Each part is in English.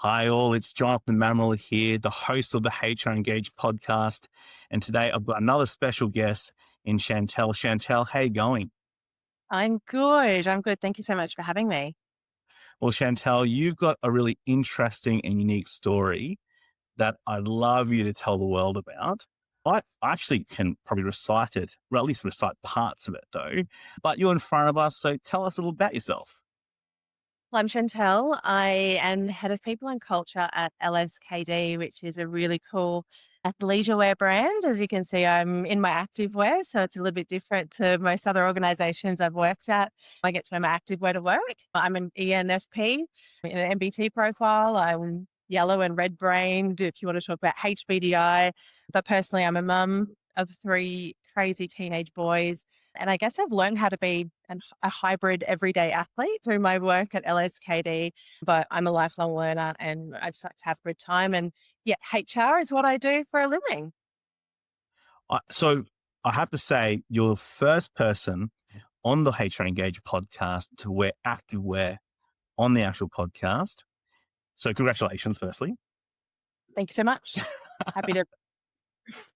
Hi all, it's Jonathan Mamaril here, the host of the HR Engage podcast. And today I've got another special guest in Chantelle. Chantelle, how you going? I'm good. Thank you so much for having me. Well, Chantelle, you've got a really interesting and unique story that I'd love you to tell the world about. I actually can probably recite it, well, at least recite parts of it though, but you're in front of us, so tell us a little about yourself. Well, I'm Chantelle. I am head of people and culture at LSKD, which is a really cool athleisure wear brand. As you can see, I'm in my active wear, so it's a little bit different to most other organizations I've worked at. I get to wear my active wear to work. I'm an ENFP, an MBT profile. I'm yellow and red brained, if you want to talk about HBDI. But personally, I'm a mum of 3 crazy teenage boys. And I guess I've learned how to be a hybrid everyday athlete through my work at LSKD, but I'm a lifelong learner and I just like to have a good time. And yeah, HR is what I do for a living. So I have to say, you're the first person on the HR Engage podcast to wear active wear on the actual podcast. So congratulations, firstly. Thank you so much. Happy to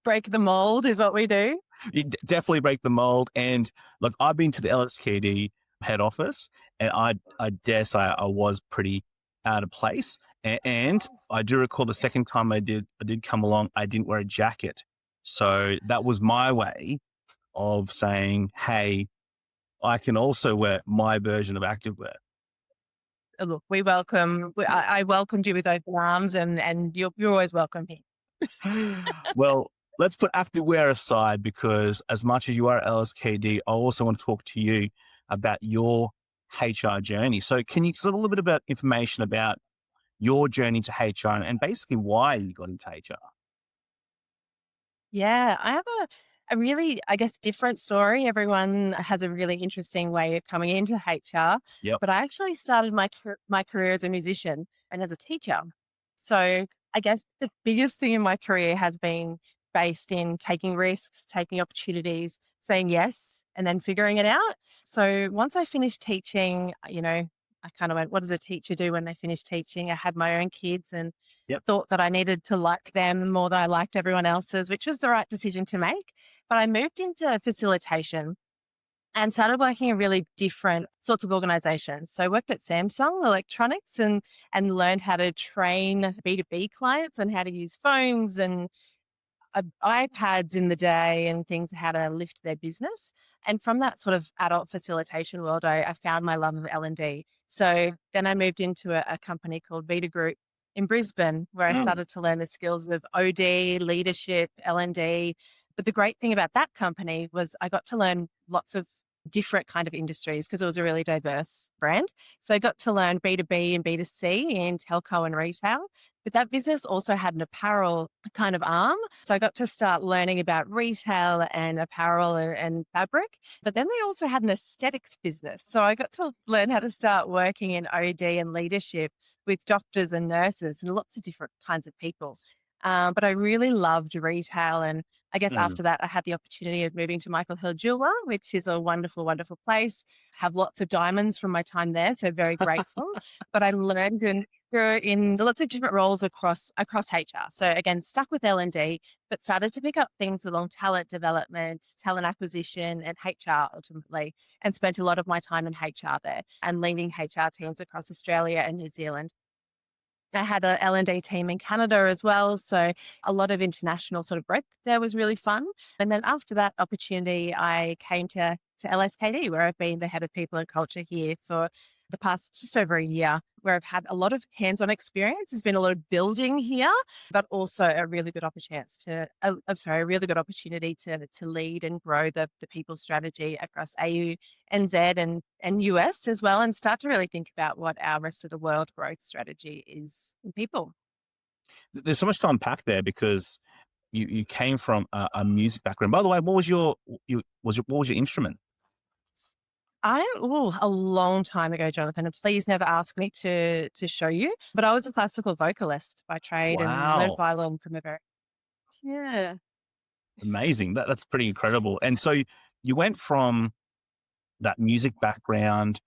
break the mold is what we do. You definitely break the mold. And look, I've been to the LSKD head office and I dare say I was pretty out of place. And I do recall the second time I did come along, I didn't wear a jacket. So that was my way of saying, hey, I can also wear my version of activewear. Look, I welcomed you with open arms and you're always welcome here. Well, let's put activewear aside because as much as you are at LSKD, I also want to talk to you about your HR journey. So can you give a little bit about information about your journey to HR and basically why you got into HR? Yeah, I have a really, I guess, different story. Everyone has a really interesting way of coming into HR. Yep. But I actually started my career as a musician and as a teacher. So I guess the biggest thing in my career has been based in taking risks, taking opportunities, saying yes, and then figuring it out. So once I finished teaching, I kind of went, what does a teacher do when they finish teaching? I had my own kids and thought that I needed to like them more than I liked everyone else's, which was the right decision to make. But I moved into facilitation and started working in really different sorts of organizations. So I worked at Samsung Electronics and learned how to train B2B clients on how to use phones and iPads in the day and things, how to lift their business. And from that sort of adult facilitation world, I found my love of L&D. So then I moved into a company called Vita Group in Brisbane, where I started to learn the skills of OD, leadership, L&D. But the great thing about that company was I got to learn lots of different kind of industries because it was a really diverse brand. So I got to learn B2B and B2C in telco and retail, but that business also had an apparel kind of arm. So I got to start learning about retail and apparel and fabric, but then they also had an aesthetics business. So I got to learn how to start working in OD and leadership with doctors and nurses and lots of different kinds of people. But I really loved retail. And I guess after that, I had the opportunity of moving to Michael Hill Jeweler, which is a wonderful, wonderful place. Have lots of diamonds from my time there. So very grateful. But I learned in lots of different roles across HR. So again, stuck with L&D, but started to pick up things along talent development, talent acquisition, and HR ultimately, and spent a lot of my time in HR there and leading HR teams across Australia and New Zealand. I had a L&D team in Canada as well. So a lot of international sort of breadth there was really fun. And then after that opportunity, I came to LSKD, where I've been the head of people and culture here for the past just over a year, where I've had a lot of hands-on experience. There's been a lot of building here, but also a really good a really good opportunity to lead and grow the people strategy across AU, NZ and US as well, and start to really think about what our rest of the world growth strategy is in people. There's so much to unpack there because you came from a music background. By the way, what was your instrument? A long time ago, Jonathan, and please never ask me to show you, but I was a classical vocalist by trade and learned Wow. violin from a very, yeah. Amazing. That's pretty incredible. And so you went from that music background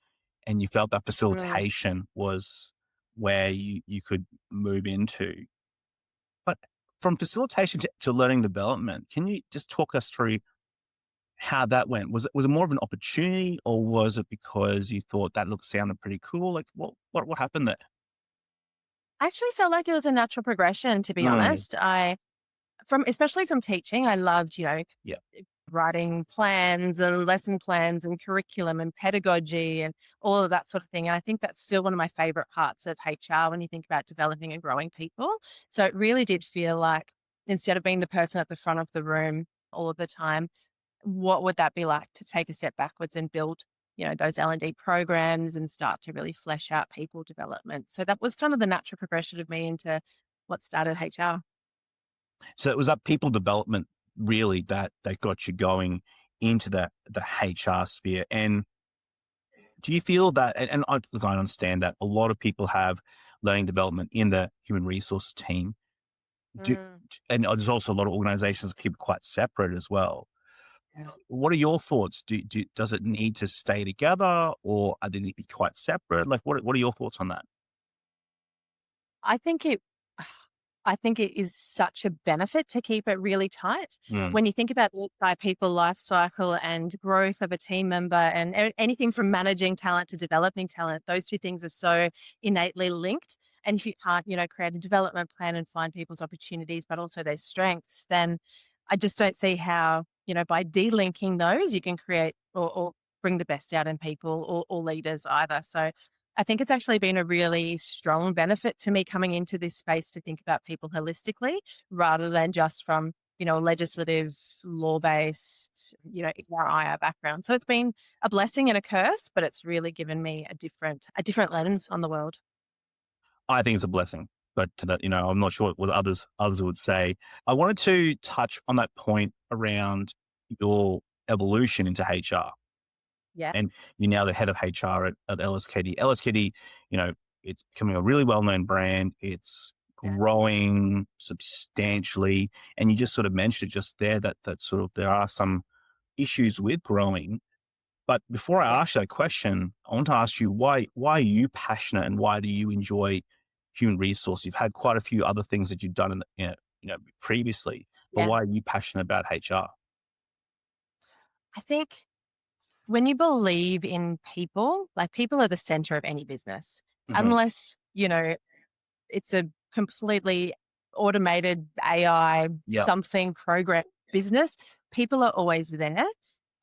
and you felt that facilitation was where you could move into. But from facilitation to learning development, can you just talk us through how that went? Was it more of an opportunity, or was it because you thought that sounded pretty cool? Like what happened there? I actually felt like it was a natural progression, to be Mm, honest. Especially from teaching, I loved, yeah. writing plans and lesson plans and curriculum and pedagogy and all of that sort of thing. And I think that's still one of my favorite parts of HR when you think about developing and growing people. So it really did feel like, instead of being the person at the front of the room all of the time, what would that be like to take a step backwards and build, those L&D programs and start to really flesh out people development. So that was kind of the natural progression of me into what started HR. So it was that people development really that got you going into the HR sphere. And do you feel that, and look, I understand that a lot of people have learning development in the human resources team. Do, Mm. and there's also a lot of organizations that keep it quite separate as well. What are your thoughts? Does it need to stay together, or are they need to be quite separate? Like, what are your thoughts on that? I think it I think it is such a benefit to keep it really tight. Mm, When you think about the entire people life cycle and growth of a team member and anything from managing talent to developing talent, those two things are so innately linked. And if you can't, create a development plan and find people's opportunities, but also their strengths, then I just don't see how, by delinking those, you can create or bring the best out in people or leaders either. So I think it's actually been a really strong benefit to me coming into this space to think about people holistically rather than just from, a legislative, law-based, ERIR background. So it's been a blessing and a curse, but it's really given me a different lens on the world. I think it's a blessing, but to that, I'm not sure what others would say. I wanted to touch on that point around your evolution into HR. Yeah. And you're now the head of HR at LSKD. LSKD, it's becoming a really well-known brand. It's Yeah. growing substantially. And you just sort of mentioned it just there that sort of there are some issues with growing. But before I Yeah. ask that question, I want to ask you why are you passionate and why do you enjoy human resource? You've had quite a few other things that you've done previously, but Yeah. why are you passionate about HR? I think when you believe in people, like people are the center of any business, Hmm. unless, it's a completely automated AI Yeah. something program business. People are always there.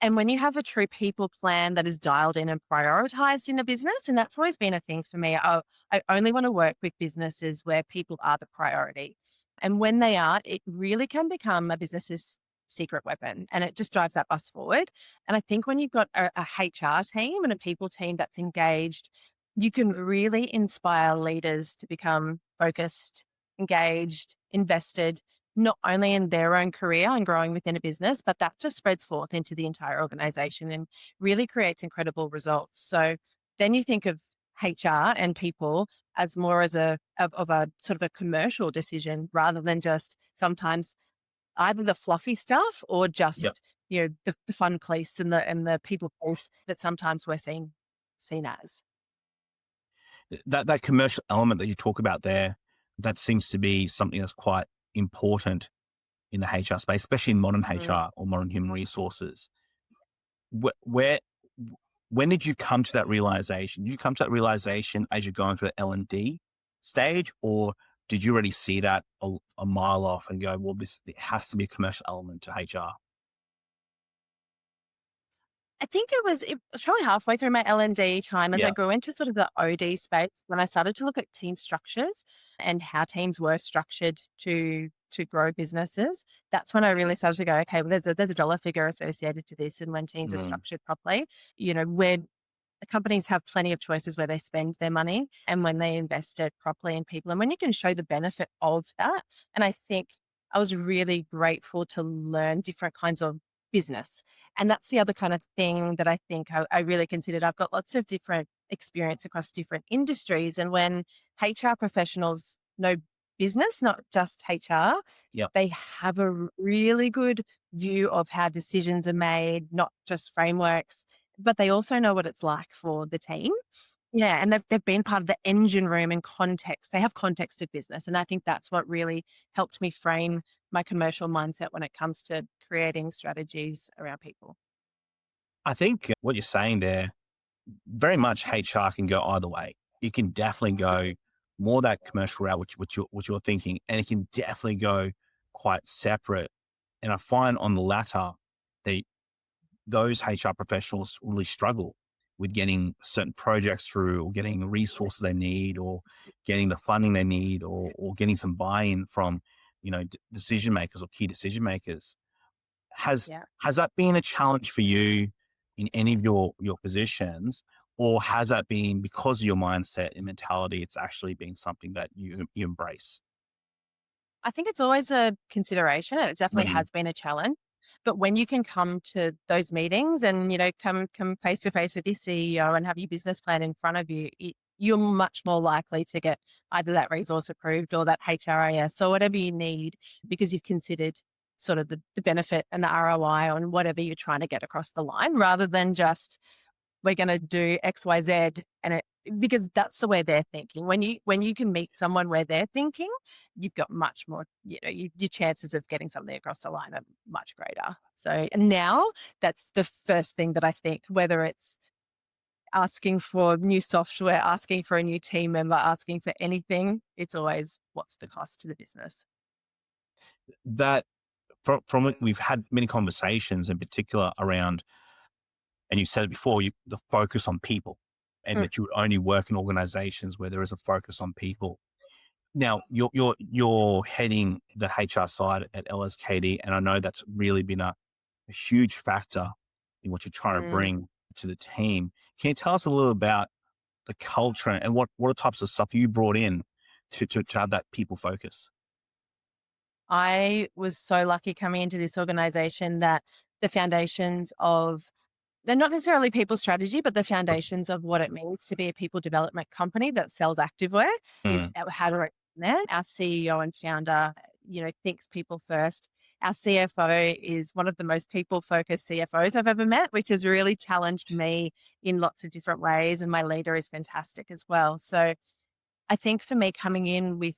And when you have a true people plan that is dialed in and prioritized in a business, and that's always been a thing for me, I only want to work with businesses where people are the priority. And when they are, it really can become a business's secret weapon and it just drives that bus forward. And I think when you've got a HR team and a people team that's engaged, you can really inspire leaders to become focused, engaged, invested, not only in their own career and growing within a business, but that just spreads forth into the entire organization and really creates incredible results. So then you think of HR and people as more as of a sort of a commercial decision rather than just sometimes either the fluffy stuff or just, the fun place and the people place that sometimes we're seen as. That commercial element that you talk about there, that seems to be something that's quite important in the HR space, especially in modern Mm. HR or modern human resources. Where when did you come to that realization? Did you come to that realization as you're going through the L&D stage, or did you already see that a mile off and go, well, this it has to be a commercial element to HR? I think it was probably halfway through my L&D time as I Yeah. grew into sort of the OD space when I started to look at team structures and how teams were structured to grow businesses. That's when I really started to go, okay, well, there's a dollar figure associated to this, and when teams are Mm, structured properly, where companies have plenty of choices where they spend their money and when they invest it properly in people and when you can show the benefit of that. And I think I was really grateful to learn different kinds of business. And that's the other kind of thing that I think I really considered. I've got lots of different experience across different industries. And when HR professionals know business, not just HR, yeah. they have a really good view of how decisions are made, not just frameworks, but they also know what it's like for the team. Yeah, and they've been part of the engine room and context. They have context of business, and I think that's what really helped me frame my commercial mindset when it comes to creating strategies around people. I think what you're saying there, very much HR can go either way. It can definitely go more that commercial route, which you're thinking, and it can definitely go quite separate. And I find on the latter, they those HR professionals really struggle with getting certain projects through, or getting the resources they need, or getting the funding they need, or getting some buy-in from, decision makers or key decision makers. Has Yeah. has that been a challenge for you in any of your positions, or has that been because of your mindset and mentality? It's actually been something that you embrace. I think it's always a consideration, and it definitely Mm, has been a challenge. But when you can come to those meetings and, come face to face with your CEO and have your business plan in front of you, you're much more likely to get either that resource approved or that HRIS or whatever you need, because you've considered sort of the benefit and the ROI on whatever you're trying to get across the line, rather than just we're going to do XYZ, and because that's the way they're thinking. When you can meet someone where they're thinking, you've got much more, your chances of getting something across the line are much greater. So, and now that's the first thing that I think, whether it's asking for new software, asking for a new team member, asking for anything, it's always what's the cost to the business. that from it, we've had many conversations in particular around, and you said it before, the focus on people, and Mm, that you would only work in organizations where there is a focus on people. Now, you're heading the HR side at LSKD, and I know that's really been a huge factor in what you're trying to mm. bring to the team. Can you tell us a little about the culture and what types of stuff you brought in to have that people focus? I was so lucky coming into this organization that the foundations of they're not necessarily people strategy, but the foundations of what it means to be a people development company that sells activewear is Mm, how to there. Our CEO and founder, thinks people first. Our CFO is one of the most people focused CFOs I've ever met, which has really challenged me in lots of different ways. And my leader is fantastic as well. So I think for me coming in with,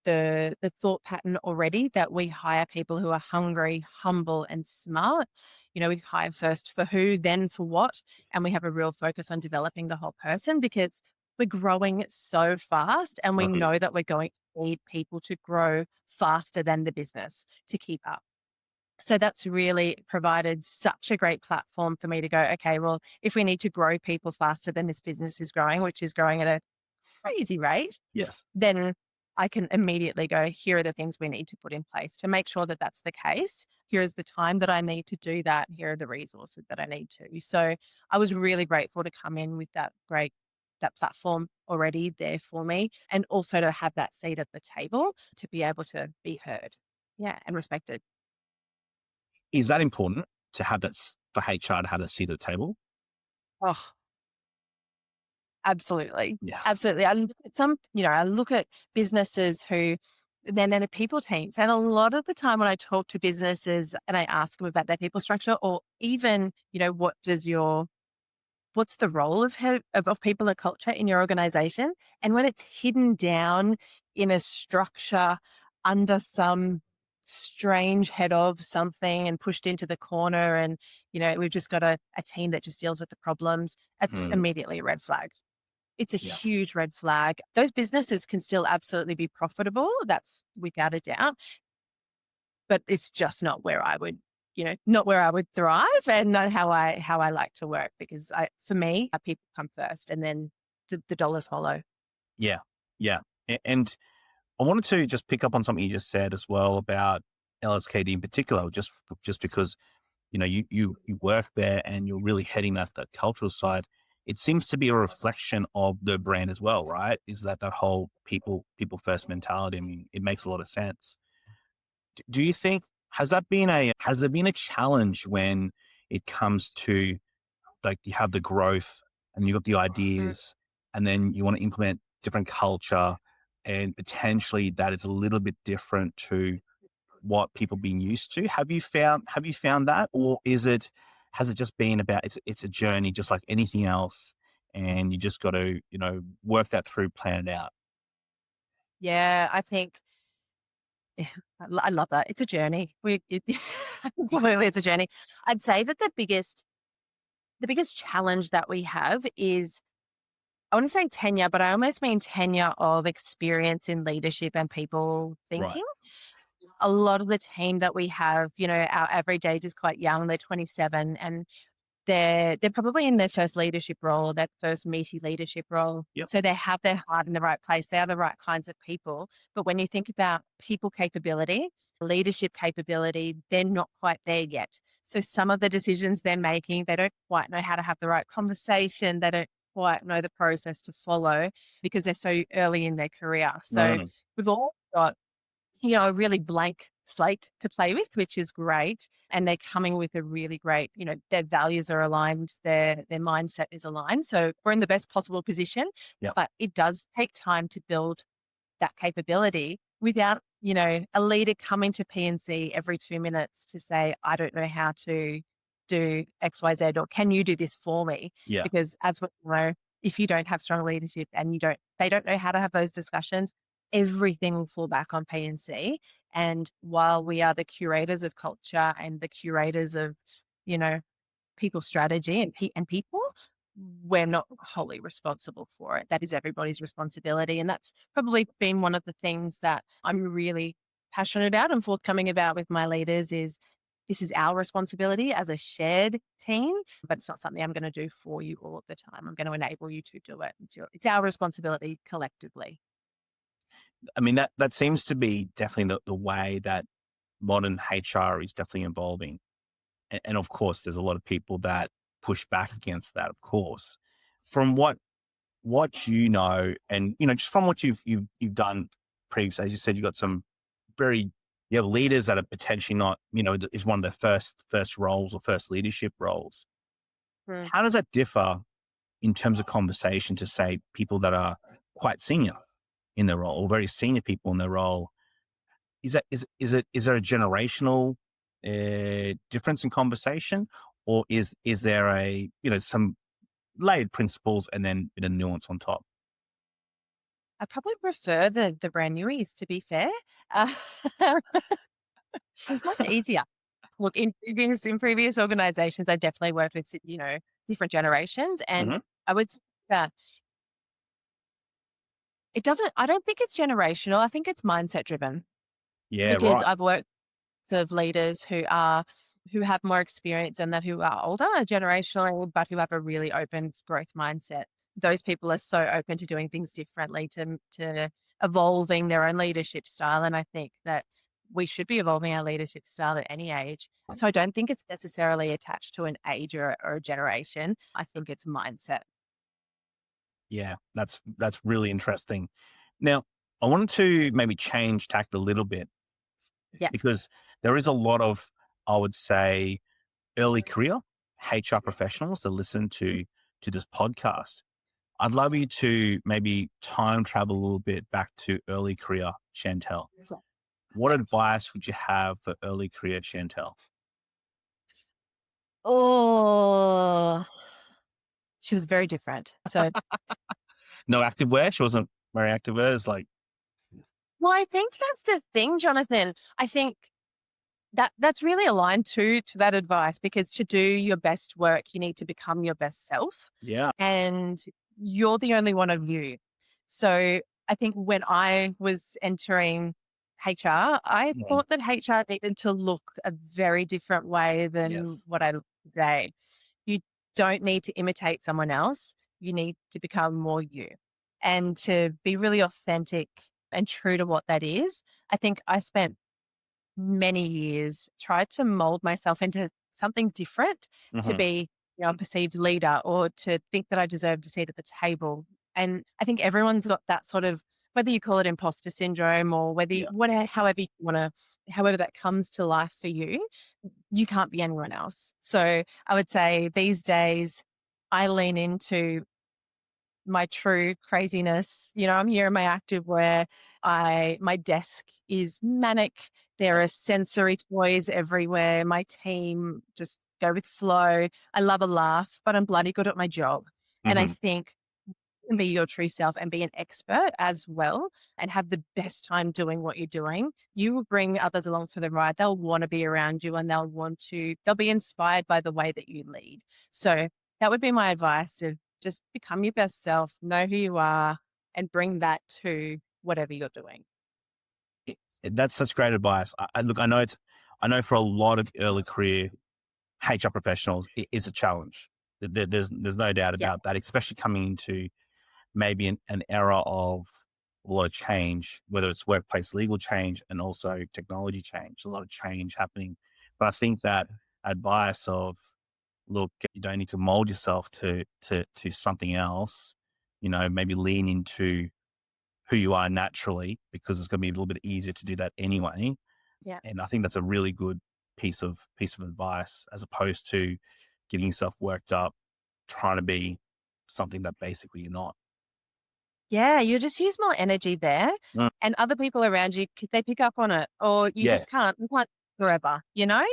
the thought pattern already that we hire people who are hungry, humble, and smart. We hire first for who, then for what. And we have a real focus on developing the whole person, because we're growing so fast, and we mhm. know that we're going to need people to grow faster than the business to keep up. So that's really provided such a great platform for me to go, okay, well, if we need to grow people faster than this business is growing, which is growing at a crazy rate, Yes. then I can immediately go, here are the things we need to put in place to make sure that that's the case. Here is the time that I need to do that. Here are the resources that I need to. So I was really grateful to come in with that platform already there for me, and also to have that seat at the table to be able to be heard. Yeah. And respected. Is that important to have for HR to have that seat at the table? Oh, absolutely. Yeah. Absolutely. I look at businesses who then they're the people teams. And a lot of the time when I talk to businesses and I ask them about their people structure, or even, what's the role of people and culture in your organization? And when it's hidden down in a structure under some strange head of something and pushed into the corner, and, we've just got a team that just deals with the problems, that's Mm, immediately a red flag. It's a yeah. huge red flag. Those businesses can still absolutely be profitable. That's without a doubt, but it's just not where I would, not where I would thrive, and not how I like to work, because for me, people come first, and then the dollars follow. Yeah. Yeah. And I wanted to just pick up on something you just said as well about LSKD in particular, just because you work there and you're really heading that cultural side. It seems to be a reflection of the brand as well, right? Is that whole people first mentality? I mean, it makes a lot of sense. Do you think has there been a challenge when it comes to, like, you have the growth and you've got the Mm. ideas, and then you want to implement different culture, and potentially that is a little bit different to what people been used to? Have you found that, or has it just been about, it's a journey just like anything else, and you just got to, work that through, plan it out. Yeah, I think I love that. It's a journey. Absolutely, it's a journey. I'd say that the biggest challenge that we have is, I want to say tenure, but I almost mean tenure of experience in leadership and people Right. thinking. A lot of the team that we have, our average age is quite young. They're 27, and they're probably in their first leadership role, their first meaty leadership role. Yep. So they have their heart in the right place. They are the right kinds of people. But when you think about people capability, leadership capability, they're not quite there yet. So some of the decisions they're making, they don't quite know how to have the right conversation. They don't quite know the process to follow because they're so early in their career. So Mm. we've all got a really blank slate to play with, which is great. And they're coming with a really great, their values are aligned, their mindset is aligned. So we're in the best possible position, Yep. but it does take time to build that capability without, a leader coming to PNC every 2 minutes to say, I don't know how to do XYZ, or can you do this for me? Yeah. Because as we know, if you don't have strong leadership and they don't know how to have those discussions, everything will fall back on PNC. And while we are the curators of culture and the curators of, people strategy and people, we're not wholly responsible for it. That is everybody's responsibility. And that's probably been one of the things that I'm really passionate about and forthcoming about with my leaders is this is our responsibility as a shared team, but it's not something I'm going to do for you all of the time. I'm going to enable you to do it. It's our responsibility collectively. I mean, that seems to be definitely the way that modern HR is definitely evolving. And of course, there's a lot of people that push back against that, of course. From what and just from what you've done previously, as you said, you got some you have leaders that are potentially not, is one of their first roles or first leadership roles. Mm. How does that differ in terms of conversation to, say, people that are quite senior in their role, or very senior people in their role? Is there a generational difference in conversation, or is there some layered principles and then a bit of nuance on top? I probably prefer the brand newies, to be fair. Uh, it's much easier. Look, in previous organizations, I definitely worked with, different generations. And Mhm. I would say that I don't think it's generational. I think it's mindset driven Yeah, because right. I've worked with leaders who have more experience and that who are older generationally, but who have a really open growth mindset. Those people are so open to doing things differently, to evolving their own leadership style. And I think that we should be evolving our leadership style at any age. So I don't think it's necessarily attached to an age or a generation. I think it's mindset. Yeah, that's really interesting. Now, I wanted to maybe change tact a little bit, Yeah. because there is a lot of, I would say, early career HR professionals that listen to this podcast. I'd love you to maybe time travel a little bit back to early career Chantelle. What advice would you have for early career Chantelle? Oh, she was very different. So, No active wear. She wasn't very active wear. It's like, well, I think that's the thing, Jonathan. I think that's really aligned to that advice, because to do your best work, you need to become your best self, yeah, and you're the only one of you. So I think when I was entering HR, I mm, thought that HR needed to look a very different way than yes, what I look today. You don't need to imitate someone else. You need to become more you and to be really authentic and true to what that is. I think I spent many years tried to mold myself into something different, to hmm, be, a perceived leader, or to think that I deserved a seat at the table. And I think everyone's got that sort of, whether you call it imposter syndrome or whether yeah, however you want to, however that comes to life for you, you can't be anyone else. So I would say these days I lean into my true craziness. I'm here in my active where my desk is manic. There are sensory toys everywhere. My team just go with flow. I love a laugh, but I'm bloody good at my job. And I Hmm. think you can be your true self and be an expert as well and have the best time doing what you're doing. You will bring others along for the ride. They'll want to be around you and they'll be inspired by the way that you lead. So that would be my advice, of just become your best self, know who you are, and bring that to whatever you're doing. That's such great advice. Look, I know for a lot of early career HR professionals, it's a challenge. There's no doubt Yeah. about that, especially coming into maybe an era of a lot of change, whether it's workplace legal change and also technology change, a lot of change happening. But I think that advice of, look, you don't need to mold yourself to something else, maybe lean into who you are naturally, because it's going to be a little bit easier to do that anyway. Yeah. And I think that's a really good piece of advice, as opposed to getting yourself worked up, trying to be something that basically you're not. Yeah, you just use more energy there, Mm, and other people around you, they pick up on it, or yeah. you can't forever, you know?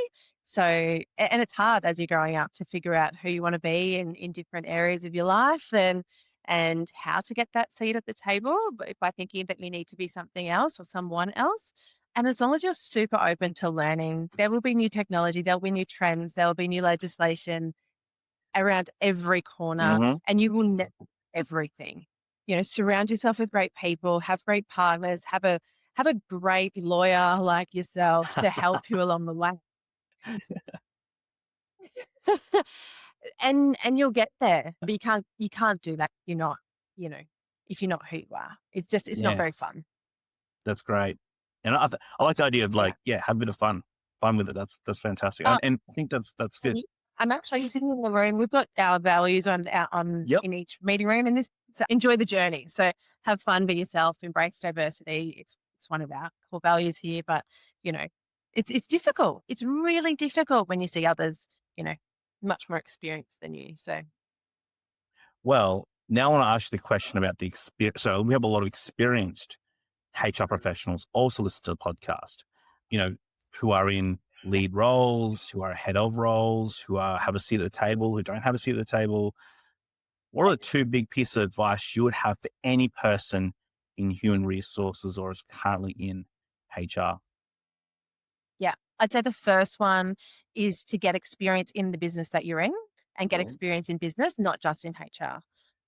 So, and it's hard as you're growing up to figure out who you want to be in different areas of your life, and how to get that seat at the table by thinking that you need to be something else or someone else. And as long as you're super open to learning, there will be new technology, there'll be new trends, there will be new legislation around every corner, Hmm. and you will know everything. Surround yourself with great people, have great partners, have a great lawyer like yourself to help you along the way. And you'll get there. But you can't do that. You're not, you know, if you're not who you are. It's not Yeah, very fun. that's great. And I like the idea of, Yeah. like, yeah, have a bit of fun with it. That's fantastic. And I think that's good. I'm actually sitting in the room. We've got our values Yep. in each meeting room, and this, so enjoy the journey. So have fun, be yourself, embrace diversity. It's one of our core values here. But you know, it's difficult. It's really difficult when you see others, you know, much more experienced than you. So Well, now I want to ask you the question about the experience. So we have a lot of experienced HR professionals also listen to the podcast, you know, who are in lead roles, who are head of roles, have a seat at the table, who don't have a seat at the table. What are the two big pieces of advice you would have for any person in human resources or is currently in HR? yeah, I'd say the first one is to get experience in the business that you're in, and get Mhm. experience in business, not just in HR.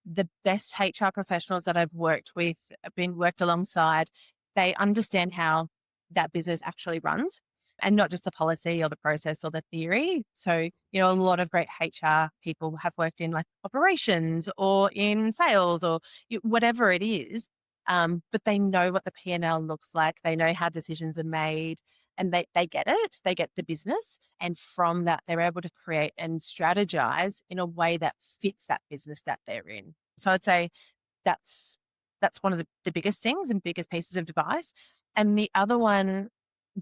The best HR professionals that I've worked with, been worked alongside, they understand how that business actually runs, and not just the policy or the process or the theory. So, a lot of great HR people have worked in like operations or in sales or whatever it is. But they know what the P&L looks like. They know how decisions are made, and they get it. They get the business. And from that, they're able to create and strategize in a way that fits that business that they're in. So I'd say that's one of the biggest things and biggest pieces of advice. And the other one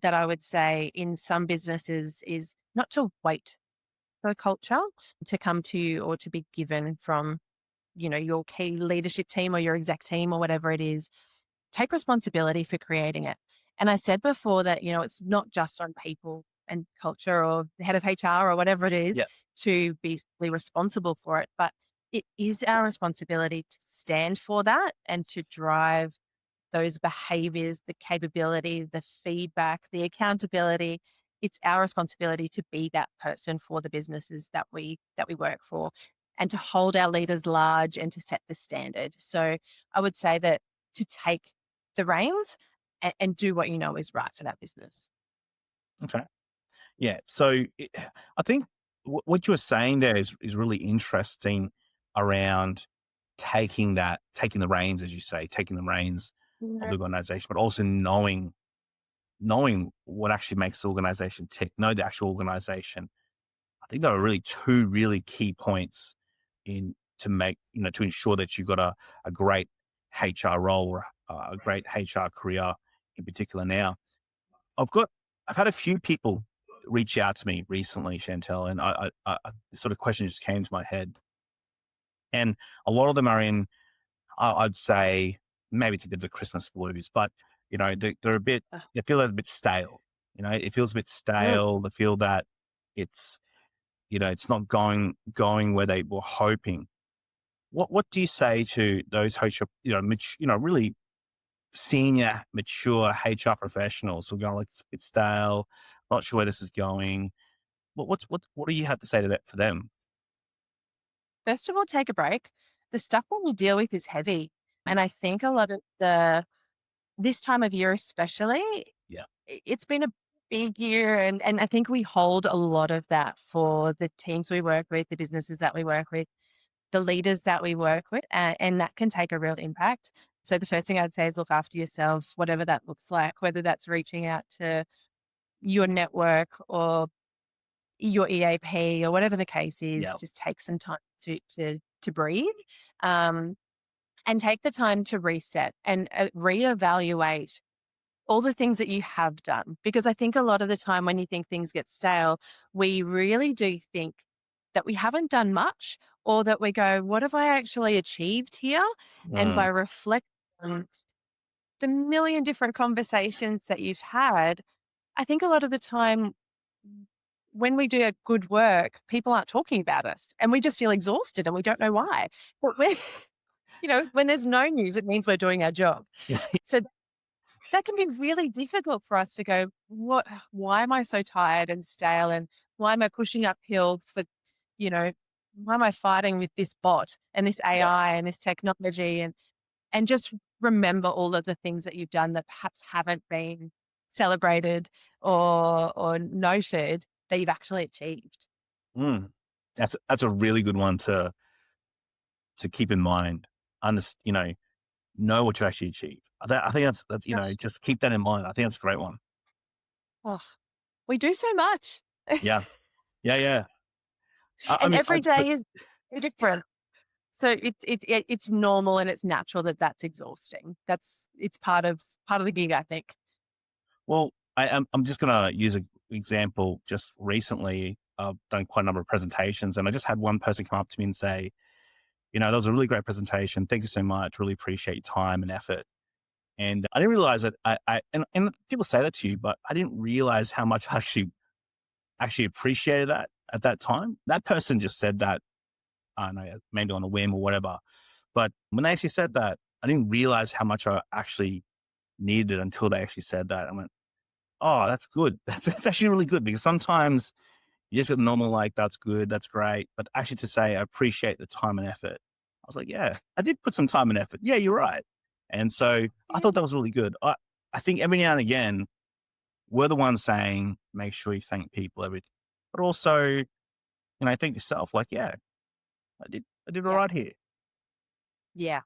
that I would say in some businesses is not to wait for a culture to come to you or to be given from, your key leadership team or your exec team or whatever it is. Take responsibility for creating it. And I said before that, it's not just on people and culture or the head of HR or whatever it is Yeah. to be solely responsible for it, but it is our responsibility to stand for that and to drive those behaviors, the capability, the feedback, the accountability. It's our responsibility to be that person for the businesses that we work for, and to hold our leaders large and to set the standard. So I would say that to take the reins and do what you know is right for that business. Okay. Yeah. So I think what you were saying there is really interesting around taking the reins, as you say, taking the reins of Yeah. the organization, but also knowing what actually makes the organization tick, know the actual organization. I think there are really two really key points in to make, to ensure that you've got a great HR role or a great HR career in particular. Now, I've had a few people reach out to me recently, Chantelle, and this sort of question just came to my head. And a lot of them are in, I'd say, maybe it's a bit of the Christmas blues, but they're a bit, Uh, they feel a bit stale. It feels a bit mm, stale. They feel that it's, it's not going where they were hoping. What do you say to those HR, really senior, mature HR professionals who are going like, it's a bit stale, not sure where this is going? What do you have to say to that for them? First of all, take a break. The stuff that we deal with is heavy. Mm. And I think a lot of this time of year especially, Yeah. it's been a big year, and I think we hold a lot of that for the teams we work with, the businesses that we work with, the leaders that we work with, and that can take a real impact. So the first thing I'd say is look after yourself, whatever that looks like, whether that's reaching out to your network or your EAP or whatever the case is. Yeah. Just take some time to breathe, um, and take the time to reset and reevaluate all the things that you have done. Because I think a lot of the time when you think things get stale, we really do think that we haven't done much, or that we go, what have I actually achieved here? And by Mm. reflecting on the million different conversations that you've had, I think a lot of the time when we do a good work, people aren't talking about us and we just feel exhausted and we don't know why. But when, when there's no news, it means we're doing our job. Yeah. So that can be really difficult for us to go, why am I so tired and stale? And why am I pushing uphill why am I fighting with this bot and this Yeah. AI and this technology? And just remember all of the things that you've done that perhaps haven't been celebrated or noted that you've actually achieved. Mm. That's a really good one to keep in mind. Know what you actually achieved. I think that's just keep that in mind. I think that's a great one. Oh, we do so much. Yeah. Yeah. Yeah. I And mean, every day is different. So it's normal and it's natural that that's exhausting. It's part of the gig, I think. well, I'm just gonna use an example. Just recently, I've done quite a number of presentations, and I just had one person come up to me and say, that was a really great presentation. Thank you so much. Really appreciate your time and effort. And I didn't realize that and people say that to you, but I didn't realize how much I actually appreciated that at that time. That person just said that, I don't know, maybe on a whim or whatever. But when they actually said that, I didn't realize how much I actually needed it until they actually said that. I went, oh, that's good. That's actually really good, because sometimes you just get normal, like, that's good, that's great. But actually to say, I appreciate the time and effort. I was like, yeah, I did put some time and effort. Yeah, you're right. And so I Yeah. thought that was really good. I think every now and again, we're the ones saying, make sure you thank people, everything. But also, think yourself, like, yeah, I did all Yeah. right here. Yeah.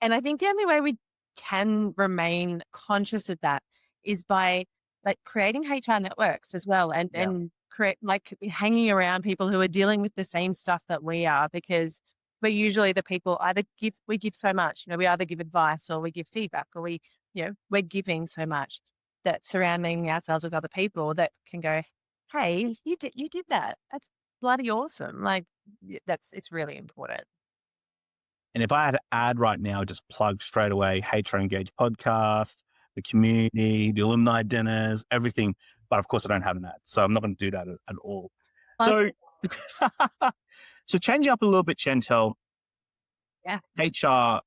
And I think the only way we can remain conscious of that is by like creating HR networks as well, and Yeah. create like hanging around people who are dealing with the same stuff that we are, because we're usually the people we give so much, we either give advice or we give feedback, or we're giving so much that surrounding ourselves with other people that can go, hey, you did that. That's bloody awesome. Like it's really important. And if I had to add right now, just plug straight away HR Engage podcast, the community, the alumni dinners, everything. But of course, I don't have that. So I'm not going to do that at all. Like, So, so changing up a little bit, Chantelle, yeah. HR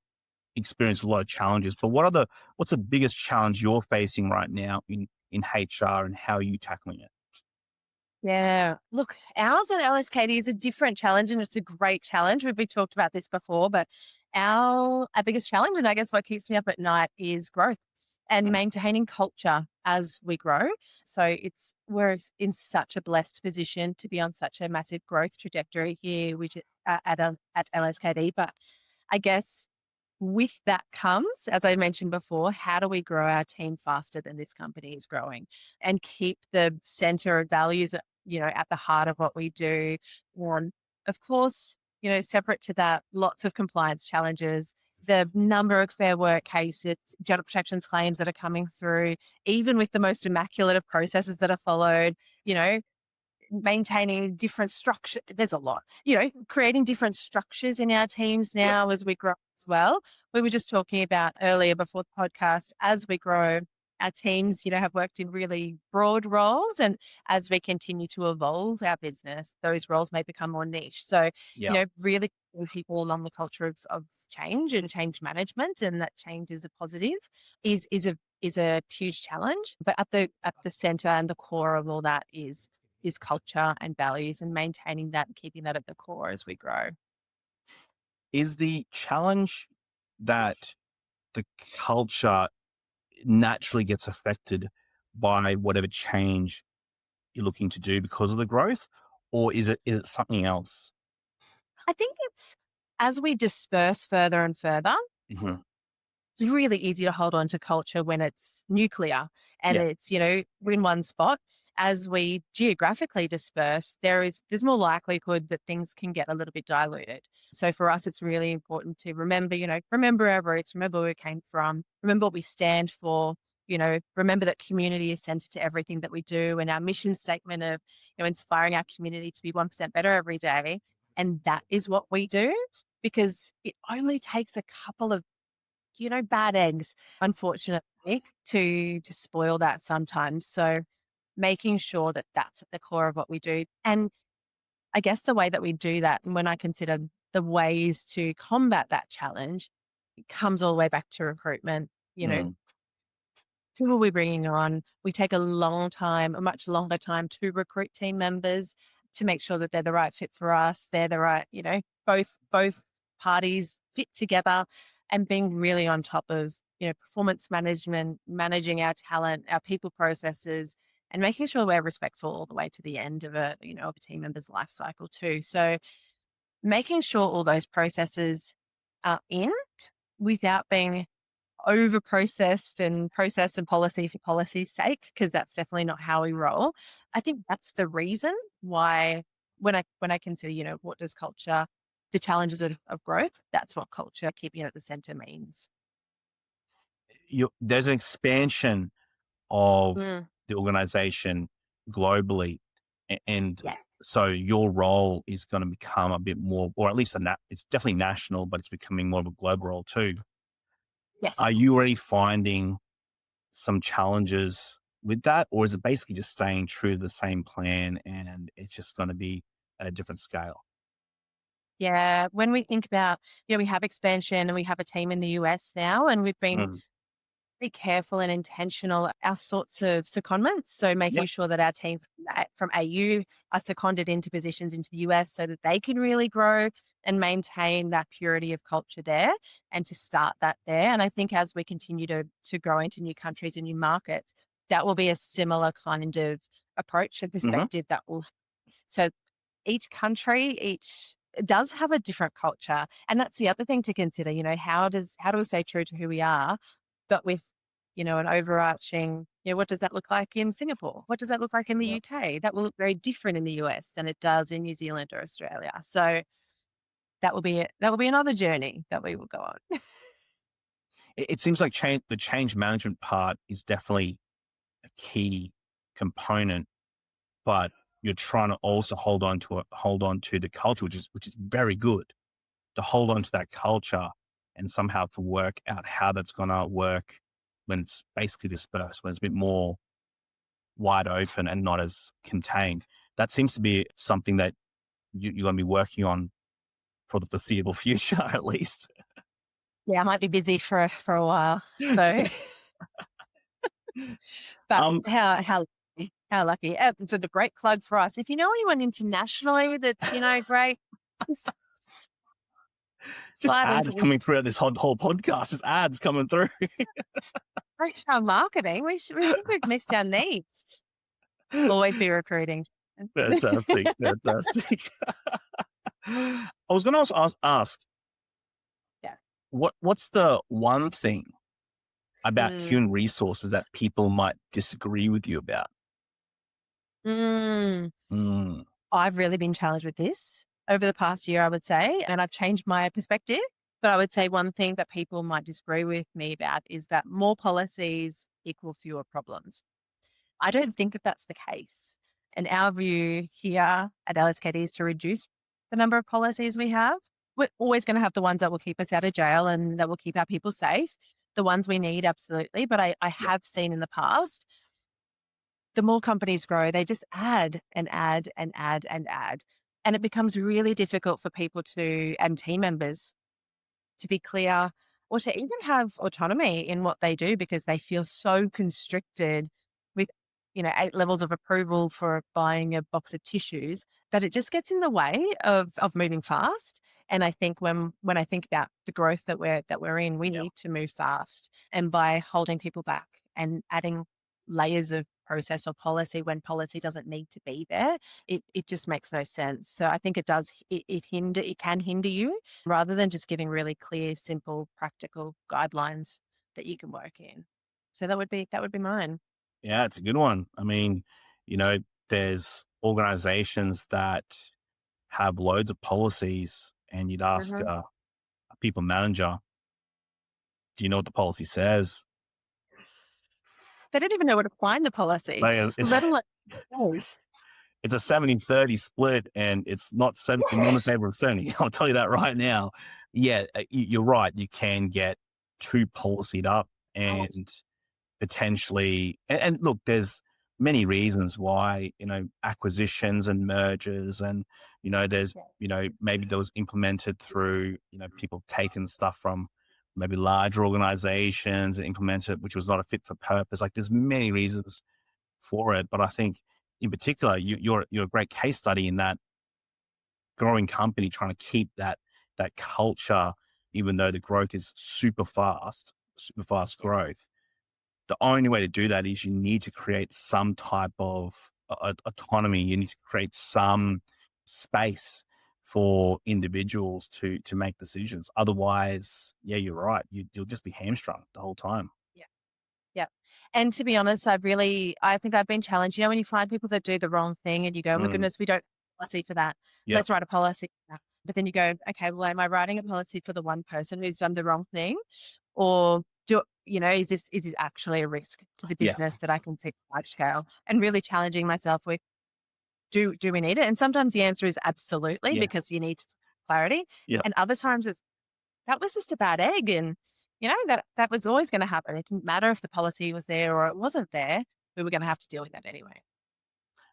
experienced a lot of challenges, but what's the biggest challenge you're facing right now in HR, and how are you tackling it? Yeah. Look, ours at LSKD is a different challenge, and it's a great challenge. We've talked about this before, but our biggest challenge, and I guess what keeps me up at night, is growth and Mm. maintaining culture as we grow. So we're in such a blessed position to be on such a massive growth trajectory here, which at LSKD. But I guess with that comes, as I mentioned before, how do we grow our team faster than this company is growing, and keep the center of values, at the heart of what we do? And of course, separate to that, lots of compliance challenges, the number of fair work cases, general protections claims that are coming through, even with the most immaculate of processes that are followed, maintaining different structure. There's a lot, creating different structures in our teams Yep. now as we grow as well. We were just talking about earlier before the podcast, as we grow, our teams, have worked in really broad roles. And as we continue to evolve our business, those roles may become more niche. So, Yeah. really keeping people along the culture of change and change management, and that change is a positive, is a huge challenge. But at the center and the core of all that is culture and values, and maintaining that and keeping that at the core as we grow. Is the challenge that the culture naturally gets affected by whatever change you're looking to do because of the growth, or is it something else? I think it's as we disperse further and further, Mhm. it's really easy to hold on to culture when it's nuclear and Yeah. it's, we're in one spot. As we geographically disperse, there's more likelihood that things can get a little bit diluted. So for us, it's really important to remember, remember our roots, remember where we came from, remember what we stand for, remember that community is centered to everything that we do, and our mission statement of, inspiring our community to be 1% better every day. And that is what we do, because it only takes a couple of bad eggs, unfortunately, to spoil that sometimes. So making sure that that's at the core of what we do. And I guess the way that we do that, and when I consider the ways to combat that challenge, it comes all the way back to recruitment. Mm. Who are we bringing on? We take a much longer time to recruit team members to make sure that they're the right fit for us. They're the right, both parties fit together, and being really on top of, performance management, managing our talent, our people processes, and making sure we're respectful all the way to the end of of a team member's life cycle too. So making sure all those processes are in without being over processed and policy for policy's sake, because that's definitely not how we roll. I think that's the reason why when I consider, what does culture, the challenges of growth, that's what culture, keeping it at the center, means. There's an expansion of Mm. the organization globally, and Yeah. so your role is going to become a bit more, or at least it's definitely national, but it's becoming more of a global role too. Yes. Are you already finding some challenges with that, or is it basically just staying true to the same plan and it's just going to be at a different scale? Yeah. When we think about, we have expansion and we have a team in the US now, and we've been Mm. be careful and intentional our sorts of secondments. So making Yep. sure that our team from AU are seconded into positions into the US so that they can really grow and maintain that purity of culture there, and to start that there. And I think as we continue to grow into new countries and new markets, that will be a similar kind of approach and Mhm. perspective that will. So each country, does have a different culture. And that's the other thing to consider, how do we stay true to who we are, but with, an overarching, what does that look like in Singapore? What does that look like in the Yep. UK? That will look very different in the US than it does in New Zealand or Australia. So that will be another journey that we will go on. It seems like the change management part is definitely a key component, but you're trying to also hold on to the culture, which is very good, to hold on to that culture and somehow to work out how that's going to work when it's basically dispersed, when it's a bit more wide open and not as contained. That seems to be something that you're going to be working on for the foreseeable future, at least. Yeah, I might be busy for a while. So, but um, how lucky. It's a great plug for us. If you know anyone internationally that's, great, just just slide ads into coming through this whole podcast. Just ads coming through. reach our marketing. We think we've missed our niche. Always be recruiting. Fantastic, fantastic. I was going to ask, Yeah. what's the one thing about Mm. human resources that people might disagree with you about? Mm. Mm. I've really been challenged with this over the past year, I would say, and I've changed my perspective. But I would say one thing that people might disagree with me about is that more policies equal fewer problems. I don't think that that's the case. And our view here at LSKD is to reduce the number of policies we have. We're always going to have the ones that will keep us out of jail and that will keep our people safe. the ones we need, absolutely. But I have seen in the past, the more companies grow, they just add and add and add and add. And it becomes really difficult for people and team members to be clear or to even have autonomy in what they do because they feel so constricted with, 8 levels of approval for buying a box of tissues that it just gets in the way of moving fast. And I think when I think about the growth that we're in, we need to move fast. And by holding people back and adding layers of process or policy when policy doesn't need to be there, it just makes no sense. So I think it can hinder you rather than just giving really clear, simple, practical guidelines that you can work in. So that would be mine. Yeah, it's a good one. I mean, there's organizations that have loads of policies, and you'd ask a people manager, do you know what the policy says? They don't even know where to find the policy, Like, let alone those. it's a 70-30 split, and it's not in favor of 70. I'll tell you that right now. Yeah, you're right. You can get too policied up and potentially, and look, there's many reasons why, acquisitions and mergers, and, there's, maybe that was implemented through, people taking stuff from maybe larger organizations and implemented it, which was not a fit for purpose. Like, there's many reasons for it. But I think in particular, you're a great case study in that growing company trying to keep that culture, even though the growth is super fast growth. The only way to do that is you need to create some type of autonomy. You need to create some space for individuals to make decisions. Otherwise, yeah, you're right. You'll just be hamstrung the whole time. Yeah. And to be honest, I think I've been challenged. When you find people that do the wrong thing and you go, oh my goodness, we don't have a policy for that. Let's write a policy for that. But then you go, okay, well, am I writing a policy for the one person who's done the wrong thing? Or is this actually a risk to the business that I can see large scale? And really challenging myself with, do we need it? And sometimes the answer is absolutely, because you need clarity. And other times that was just a bad egg. And, that was always going to happen. It didn't matter if the policy was there or it wasn't there. We were going to have to deal with that anyway.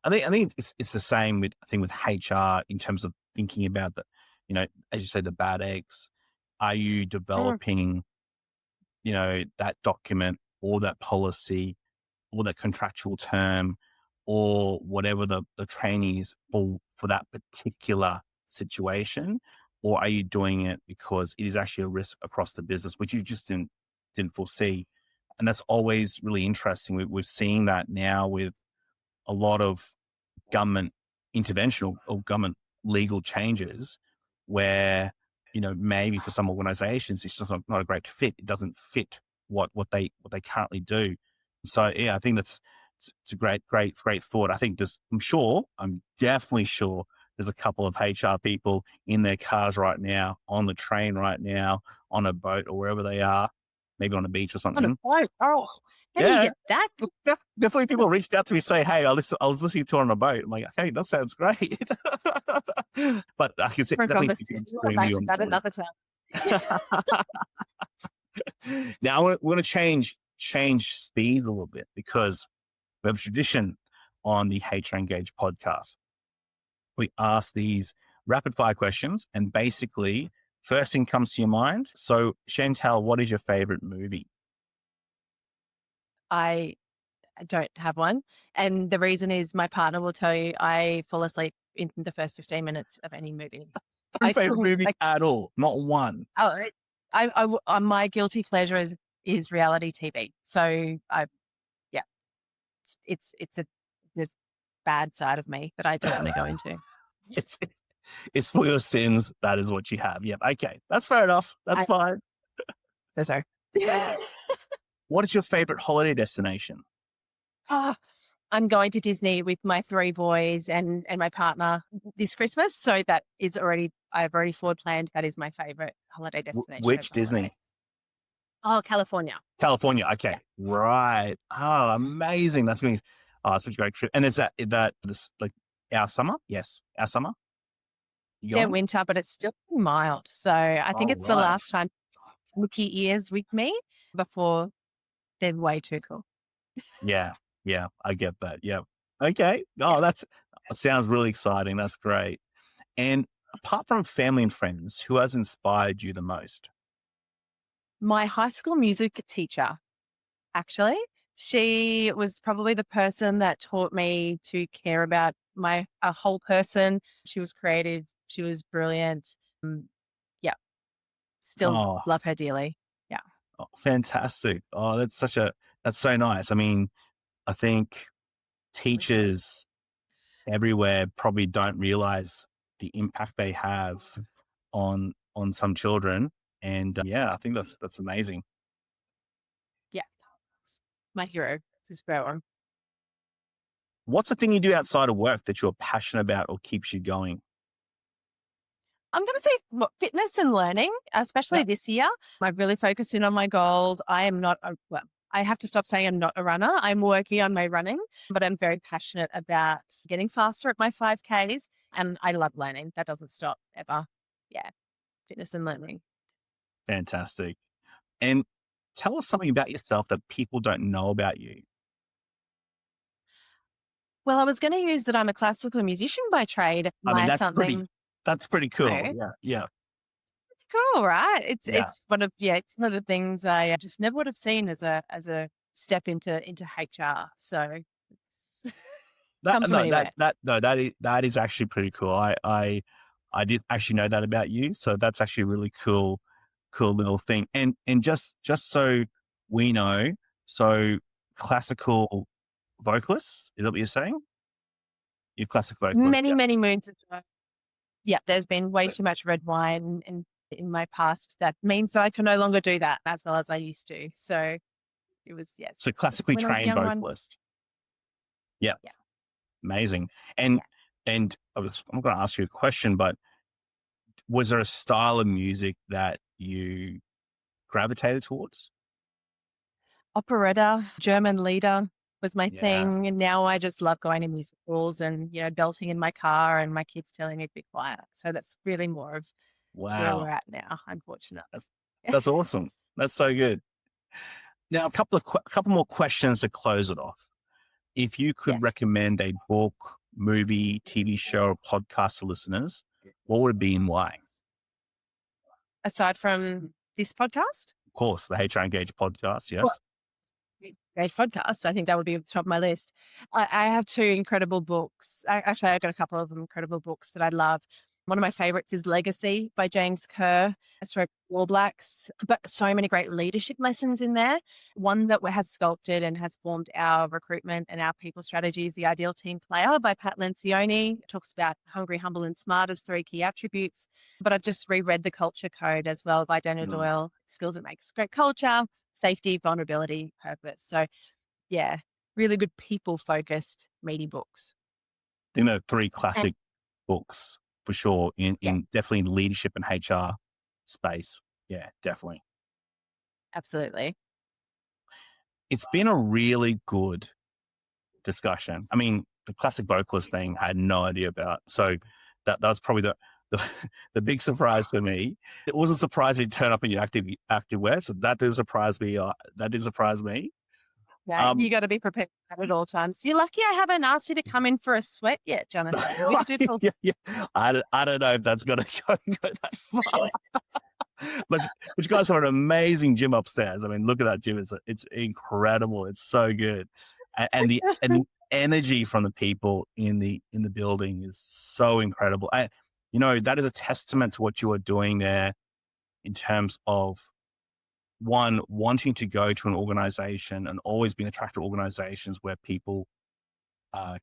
I think it's the same with HR in terms of thinking about as you say, the bad eggs. Are you developing, that document or that policy or that contractual term or whatever the training is for that particular situation? Or are you doing it because it is actually a risk across the business, which you just didn't foresee? And that's always really interesting. We're seeing that now with a lot of government intervention or government legal changes where, maybe for some organizations, it's just not a great fit. It doesn't fit what they currently do. So, yeah, I think it's a great thought. I think I'm definitely sure there's a couple of HR people in their cars right now, on the train right now, on a boat or wherever they are, maybe on a beach or something. On a boat? Oh, how do you get that? Definitely people reached out to me, say, hey, I was listening to it on a boat. I'm like, hey, that sounds great. But I can see definitely that another time. Now we're going to change speed a little bit, because we have a tradition on the HR Engage podcast. We ask these rapid fire questions, and basically first thing comes to your mind. So, Chantelle, what is your favorite movie? I don't have one. And the reason is my partner will tell you I fall asleep in the first 15 minutes of any movie. No favorite movie at all? Not one? My guilty pleasure is reality TV. So it's the bad side of me that I don't want to go into. It's for your sins. That is what you have. Yep. Okay. That's fair enough. That's fine. That's sorry. What is your favorite holiday destination? I'm going to Disney with my 3 boys and my partner this Christmas. So I've already forward planned. That is my favorite holiday destination. Which Disney? Oh, California. California. Okay. Yeah. Right. Oh, amazing. That's going to be such a great trip. And is that like our summer? Yes. Our summer? Yeah, winter, but it's still mild. So I think it's the last time rookie years with me before they're way too cool. Yeah. Yeah. I get that. Yeah. Okay. Yeah. Oh, that sounds really exciting. That's great. And apart from family and friends, who has inspired you the most? My high school music teacher, actually, she was probably the person that taught me to care about a whole person. She was creative. She was brilliant. Yeah, still Oh, love her dearly. Yeah. oh, fantastic. Oh, that's so nice. I mean, I think teachers everywhere probably don't realize the impact they have on some children. And yeah, I think that's amazing. Yeah. My hero. She's a great one. What's the thing you do outside of work that you're passionate about or keeps you going? I'm going to say fitness and learning, Yeah. especially this year. I've really focused in on my goals. I am not, well, I have to stop saying I'm not a runner. I'm working on my running, but I'm very passionate about getting faster at my 5Ks. And I love learning. That doesn't stop ever. Yeah. Fitness and learning. Fantastic. And tell us something about yourself that people don't know about you. Well, I was going to use that I'm a classical musician by trade. I mean, My something. that's pretty cool. No, Yeah. Yeah. cool, right? Yeah. It's one of the things I just never would have seen as a step into HR. So it's That come from no, anywhere. that is actually pretty cool. I did actually know that about you, so that's actually a really cool little thing. And just so we know, so classical vocalists, is that what you're saying? You're classic vocalist, Many, yeah. many moons ago. Yeah, there's been way too much red wine in my past. That means that I can no longer do that as well as I used to. So it was, yes, So classically when I was a trained young one. vocalist. Yeah, Yeah, amazing. And yeah. I'm going to ask you a question, but was there a style of music that you gravitated towards? Operetta, German leader was my Yeah. thing. And now I just love going to musicals and, belting in my car and my kids telling me to be quiet. So that's really more of where we're Wow. at now, unfortunately. That's that's awesome. That's so good. Now, a couple more questions to close it off. If you could Yes. recommend a book, movie, TV show, or podcast to listeners, what would it be and why? Aside from this podcast, Of course, the HR Engage podcast. well, Yes. great podcast. I think that would be at the top of my list. I have two incredible books. Actually, I've got a couple of incredible books that I love. One of my favorites is Legacy by James Kerr, stroke All Blacks, but so many great leadership lessons in there. One that has sculpted and has formed our recruitment and our people strategies, The Ideal Team Player by Pat Lencioni. It talks about hungry, humble, and smart as three key attributes. But I've just reread The Culture Code as well by Daniel Mm. Doyle, Skills That Makes Great Culture, Safety, Vulnerability, Purpose. So yeah, really good people focused meaty books. I think they're three And classic books for sure yeah, in definitely leadership and HR space. Yeah, definitely. absolutely. It's been a really good discussion. I mean, the classic vocalist thing I had no idea about. So that was probably the, the big surprise for me. It wasn't surprising to turn up in your active wear. So that did surprise me. That did surprise me. Yeah, you got to be prepared at all times. You're lucky I haven't asked you to come in for a sweat yet, Jonathan. We could do full. Yeah. I don't know if that's going to go that far. but you guys have an amazing gym upstairs. I mean, look at that gym. It's incredible. It's so good. And the energy from the people in the building is so incredible. And that is a testament to what you are doing there in terms of one wanting to go to an organization and always being attracted to organizations where people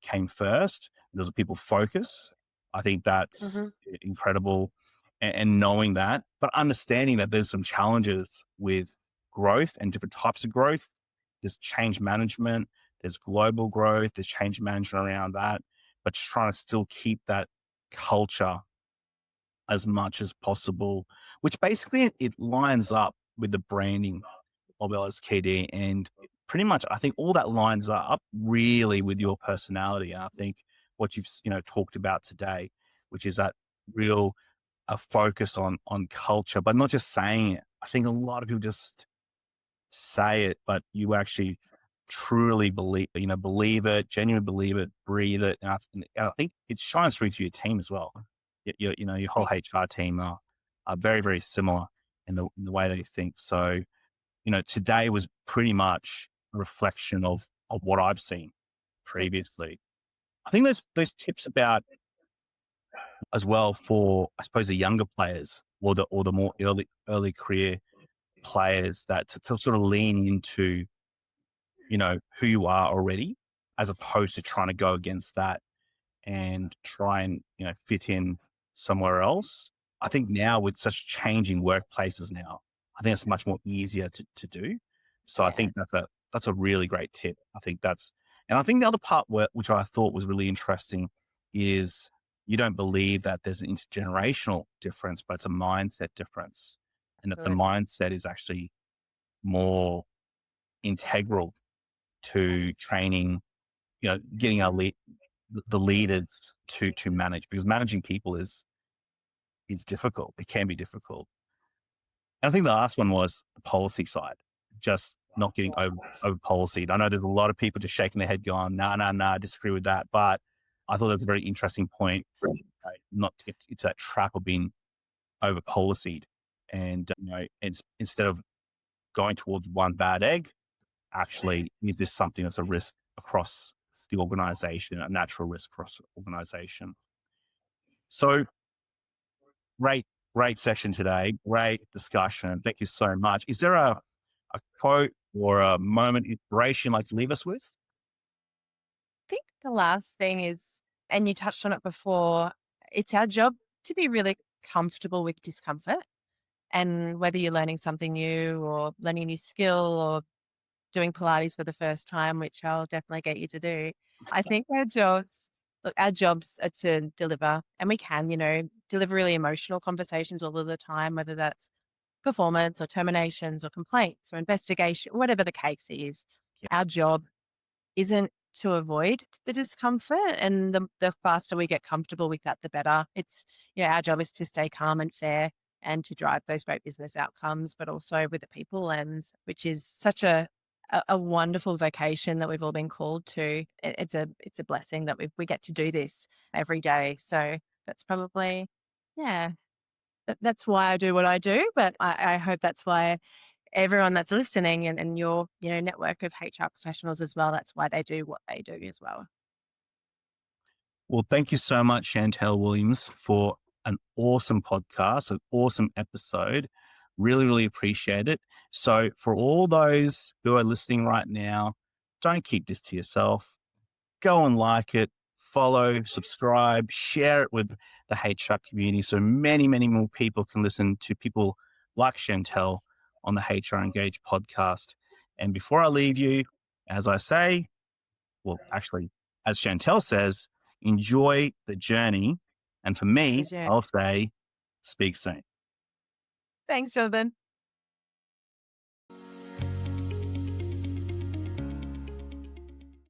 came first. There's a people focus. I think that's incredible. And knowing that, but understanding that there's some challenges with growth and different types of growth. There's change management, there's global growth, there's change management around that, but just trying to still keep that culture as much as possible, which basically it lines up with the branding of LSKD. And pretty much, I think all that lines up really with your personality. And I think what you've talked about today, which is that real a focus on culture, but not just saying it. I think a lot of people just say it, but you actually truly believe it, genuinely believe it, breathe it. And I think it shines through to your team as well. Your whole Thank HR team are very, very similar in the way they think. So, today was pretty much a reflection of what I've seen you. previously. I think those tips about as well for, I suppose, the younger players or the more early career players, that to sort of lean into, who you are already, as opposed to trying to go against that and try and, fit in somewhere else. I think now with such changing workplaces now, I think it's much more easier to do. So I Yeah, think that's a really great tip. And I think the other part which I thought was really interesting is you don't believe that there's an intergenerational difference, but it's a mindset difference, and that the good. mindset is actually more integral to training, getting the leaders to manage, because managing people is difficult. It can be difficult. And I think the last one was the policy side, just not getting over policy. I know there's a lot of people just shaking their head going, nah, I disagree with that. But I thought that was a very interesting point, not to get into that trap of being over policied. And, instead of going towards one bad egg, actually, is this something that's a risk across the organization, a natural risk across the organization? So great, great session today. Great discussion. Thank you so much. Is there a quote or a moment inspiration you'd like to leave us with? I think the last thing is, and you touched on it before, it's our job to be really comfortable with discomfort. And whether you're learning something new or learning a new skill or doing Pilates for the first time, which I'll definitely get you to do, I think our jobs are to deliver, and we can, deliver really emotional conversations all of the time, whether that's performance or terminations or complaints or investigation, whatever the case is. Yeah. Our job isn't to avoid the discomfort, and the faster we get comfortable with that, the better. It's, our job is to stay calm and fair and to drive those great business outcomes, but also with the people lens, which is such a wonderful vocation that we've all been called to. It's a blessing that we get to do this every day. So that's probably, yeah, that's why I do what I do. But I hope that's why everyone that's listening and your, network of HR professionals as well, that's why they do what they do as well. Well, thank you so much, Chantelle Williams, for an awesome podcast, an awesome episode. Really, really appreciate it. So for all those who are listening right now, don't keep this to yourself. Go and like it, follow, subscribe, share it with the HR community so many, many more people can listen to people like Chantelle on the HR Engage podcast. And before I leave you, as I say, well, actually, as Chantelle says, enjoy the journey. And for me, Pleasure. I'll say, speak soon. Thanks, Jonathan.